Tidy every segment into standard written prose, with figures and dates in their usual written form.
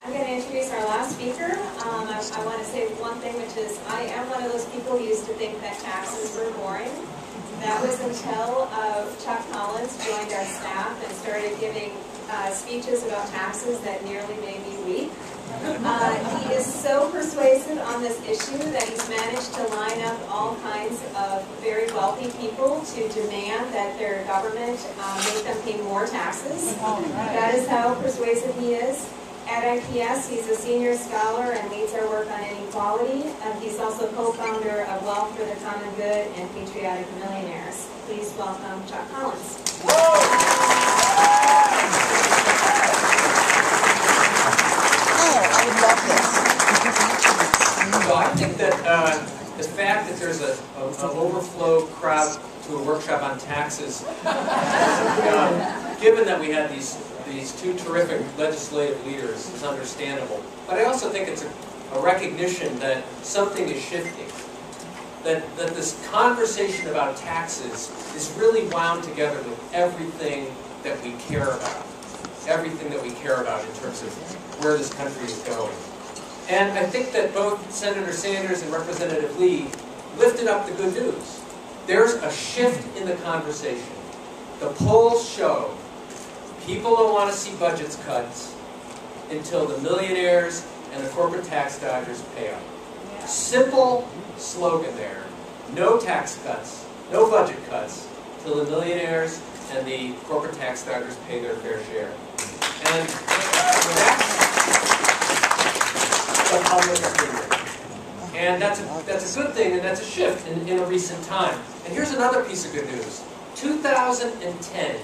I'm going to introduce our last speaker. I want to say one thing, which is I am one of those people who used to think that taxes were boring. That was until Chuck Collins joined our staff and started giving speeches about taxes that nearly made me weep. He is so persuasive on this issue that he's managed to line up all kinds of very wealthy people to demand that their government make them pay more taxes. That is how persuasive he is. At IPS, he's a senior scholar and leads our work on inequality. He's also co-founder of Wealth for the Common Good and Patriotic Millionaires. Please welcome Chuck Collins. I would love this. So I think that the fact that there's an overflow crowd to a workshop on taxes, given that we had these two terrific legislative leaders, is understandable. But I also think it's a recognition that something is shifting. That this conversation about taxes is really wound together with everything that we care about. Everything that we care about in terms of where this country is going. And I think that both Senator Sanders and Representative Lee lifted up the good news. There's a shift in the conversation. The polls show people don't want to see budgets cuts until the millionaires and the corporate tax dodgers pay up. Yeah. Simple slogan there. No tax cuts, no budget cuts, till the millionaires and the corporate tax dodgers pay their fair share. And that's the public opinion. And that's a good thing, and that's a shift in a recent time. And here's another piece of good news. 2010,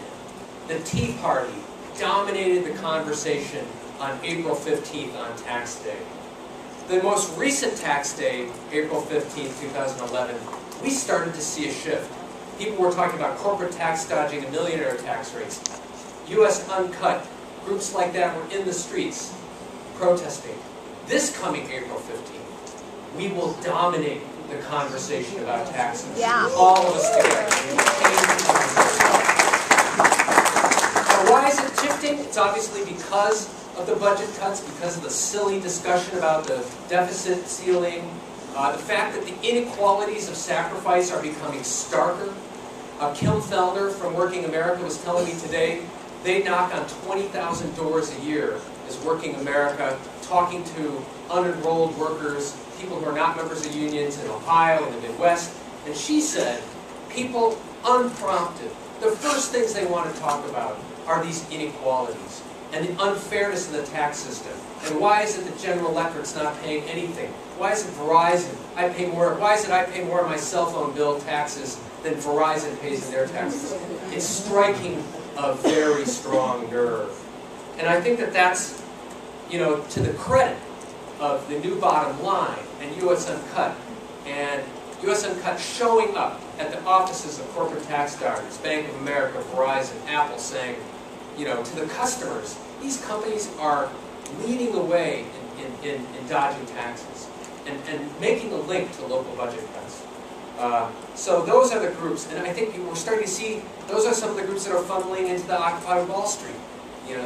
the Tea Party dominated the conversation on April 15th on tax day. The most recent tax day, April 15th, 2011, we started to see a shift. People were talking about corporate tax dodging and millionaire tax rates. U.S. Uncut, groups like that were in the streets protesting. This coming April 15th, we will dominate the conversation about taxes. Yeah. All of us together. Now, why is it shifting? It's obviously because of the budget cuts, because of the silly discussion about the deficit ceiling, the fact that the inequalities of sacrifice are becoming starker. Kim Felder from Working America was telling me today they knock on 20,000 doors a year as Working America, talking to unenrolled workers, people who are not members of unions in Ohio and the Midwest. And she said, people unprompted, the first things they want to talk about are these inequalities and the unfairness of the tax system. And why is it that General Electric's not paying anything? Why is it Verizon? Why is it I pay more on my cell phone bill taxes than Verizon pays in their taxes? It's striking a very strong nerve. And I think that that's, to the credit of the new bottom line and U.S. Uncut, and U.S. Uncut showing up at the offices of corporate tax dodgers, Bank of America, Verizon, Apple, saying, to the customers, these companies are leading the way in dodging taxes and making a link to local budget cuts. So those are the groups, and I think we're starting to see, those are some of the groups that are funneling into the Occupy Wall Street.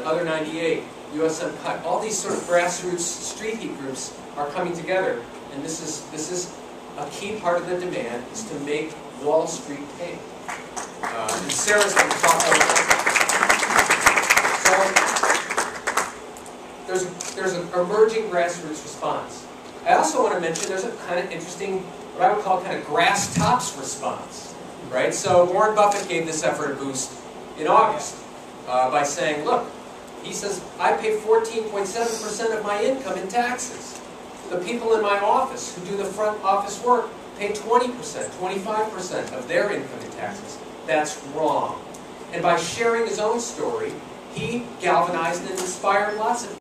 Other 98, U.S. Uncut, all these sort of grassroots street heat groups are coming together, and this is a key part of the demand, is to make Wall Street pay. And Sarah's going to talk about that. So there's an emerging grassroots response. I also want to mention there's a kind of interesting, what I would call kind of grass tops response, right? So Warren Buffett gave this effort a boost in August by saying, look, he says, I pay 14.7% of my income in taxes. The people in my office who do the front office work pay 20%, 25% of their income in taxes. That's wrong. And by sharing his own story, he galvanized and inspired lots of